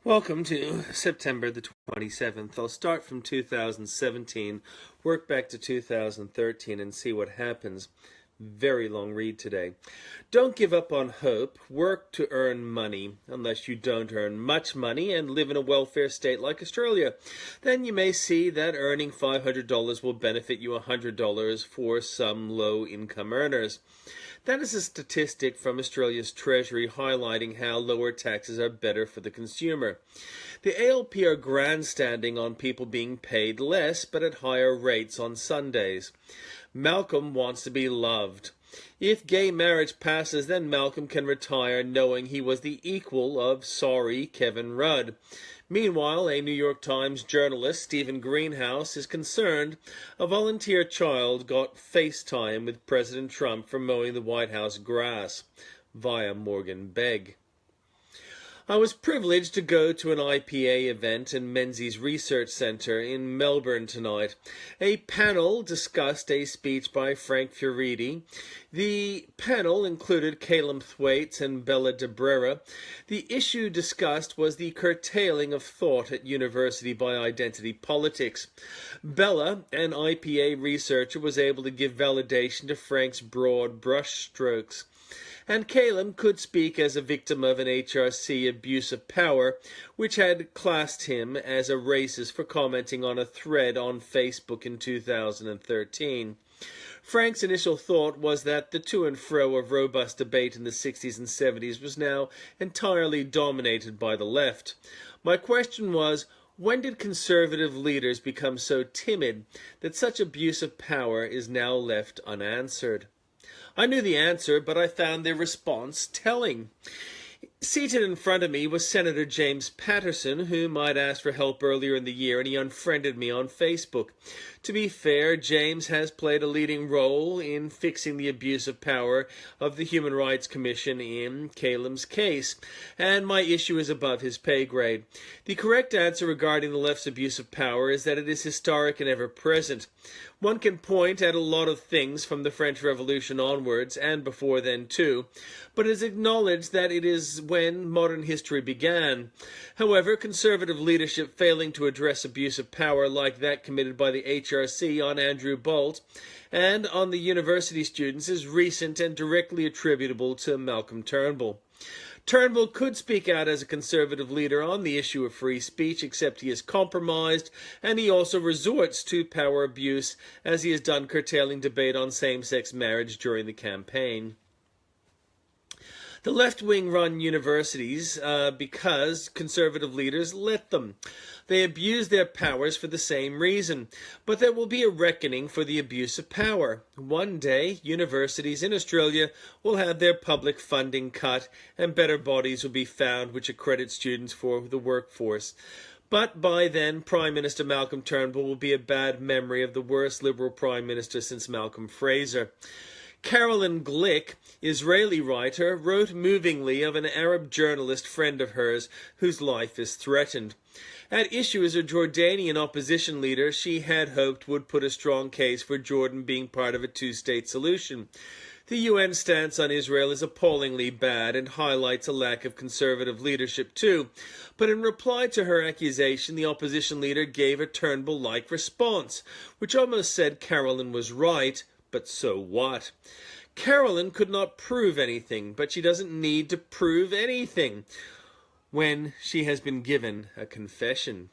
Welcome to September the 27th. I'll start from 2017, work back to 2013 and see what happens. Very long read today. Don't give up on hope. Work to earn money. Unless you don't earn much money and live in a welfare state like Australia, then you may see that earning $500 will benefit you $100 for some low-income earners. That is a statistic from Australia's treasury highlighting how lower taxes are better for the consumer. The ALP are grandstanding on people being paid less but at higher rates on Sundays. Malcolm wants to be loved. If gay marriage passes, then Malcolm can retire knowing he was the equal of sorry Kevin Rudd. Meanwhile, a New York Times journalist, Stephen Greenhouse, is concerned a volunteer child got FaceTime with President Trump for mowing the White House grass via Morgan Begg. I was privileged to go to an IPA event in Menzies Research Centre in Melbourne tonight. A panel discussed a speech by Frank Furedi. The panel included Calum Thwaites and Bella. The issue discussed was the curtailing of thought at university by identity politics. Bella, an IPA researcher, was able to give validation to Frank's broad brushstrokes. And Calum could speak as a victim of an HRC abuse of power, which had classed him as a racist for commenting on a thread on Facebook in 2013. Frank's initial thought was that the to and fro of robust debate in the 60s and 70s was now entirely dominated by the left. My question was, when did conservative leaders become so timid that such abuse of power is now left unanswered? I knew the answer, but I found their response telling. Seated in front of me was Senator James Patterson, whom I'd asked for help earlier in the year, and he unfriended me on Facebook. To be fair, James has played a leading role in fixing the abuse of power of the Human Rights Commission in Calum's case, and my issue is above his pay grade. The correct answer regarding the left's abuse of power is that it is historic and ever-present. One can point at a lot of things from the French Revolution onwards, and before then too, but it is acknowledged that it is when modern history began. However, conservative leadership failing to address abuse of power like that committed by the HRC on Andrew Bolt and on the university students is recent and directly attributable to Malcolm Turnbull. Turnbull could speak out as a conservative leader on the issue of free speech, except he is compromised, and he also resorts to power abuse, as he has done curtailing debate on same-sex marriage during the campaign. The left-wing run universities because conservative leaders let them. They abuse their powers for the same reason, but there will be a reckoning for the abuse of power. One day, universities in Australia will have their public funding cut and better bodies will be found which accredit students for the workforce. But by then, Prime Minister Malcolm Turnbull will be a bad memory of the worst Liberal Prime Minister since Malcolm Fraser. Caroline Glick, Israeli writer, wrote movingly of an Arab journalist friend of hers whose life is threatened. At issue as a Jordanian opposition leader, she had hoped would put a strong case for Jordan being part of a two-state solution. The UN stance on Israel is appallingly bad and highlights a lack of conservative leadership too. But in reply to her accusation, the opposition leader gave a Turnbull-like response, which almost said Caroline was right, but so what? Caroline could not prove anything, but she doesn't need to prove anything when she has been given a confession.